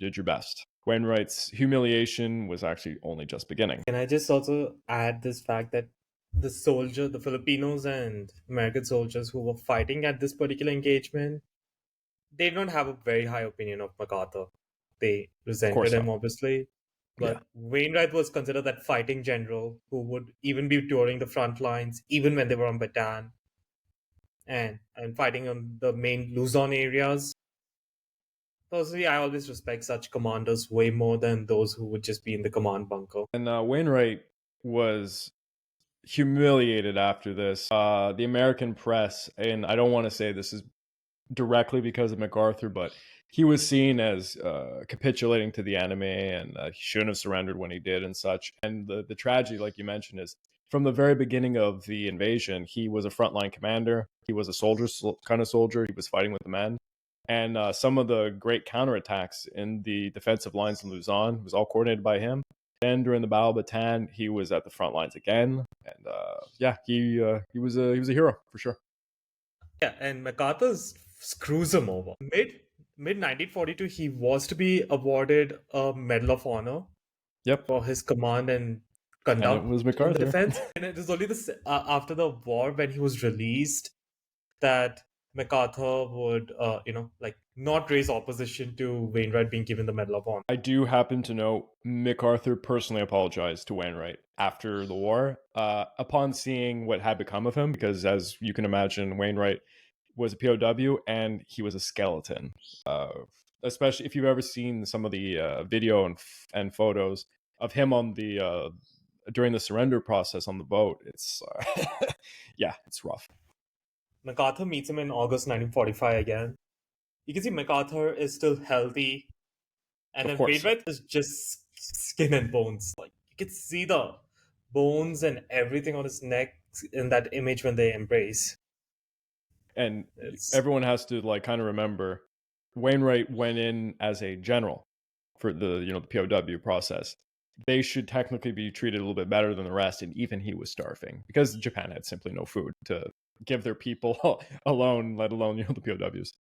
did your best. Wainwright's humiliation was actually only just beginning. Can I just also add this fact that the Filipinos and American soldiers who were fighting at this particular engagement, they don't have a very high opinion of MacArthur. They Of resented course him, not. obviously. Yeah. But Wainwright was considered that fighting general who would even be touring the front lines, even when they were on Bataan and fighting on the main Luzon areas. Personally, I always respect such commanders way more than those who would just be in the command bunker. And Wainwright was humiliated after this. The American press, and I don't want to say this is directly because of MacArthur, but he was seen as capitulating to the enemy, and he shouldn't have surrendered when he did and such. And the tragedy, like you mentioned, is from the very beginning of the invasion, he was a frontline commander. He was a soldier, kind of soldier. He was fighting with the men. And some of the great counterattacks in the defensive lines in Luzon was all coordinated by him. Then during the Battle of Bataan, he was at the front lines again, and yeah, he was a hero for sure. Yeah, and MacArthur screws him over. Mid 1942, he was to be awarded a Medal of Honor Yep, for his command and and it conduct was in the MacArthur. defense. And it was only after the war when he was released that MacArthur would, like not raise opposition to Wainwright being given the Medal of Honor. I do happen to know MacArthur personally apologized to Wainwright after the war upon seeing what had become of him, because as you can imagine, Wainwright was a POW and he was a skeleton. Especially if you've ever seen some of the video and photos of him on the during the surrender process on the boat, it's yeah, it's rough. MacArthur meets him in August 1945 again. You can see MacArthur is still healthy, and Of then course. Wainwright is just skin and bones. Like you can see the bones and everything on his neck in that image when they embrace. And It's everyone has to like kind of remember Wainwright went in as a general for the POW process. They should technically be treated a little bit better than the rest, and even he was starving because Japan had simply no food to give their people alone, let alone the POWs.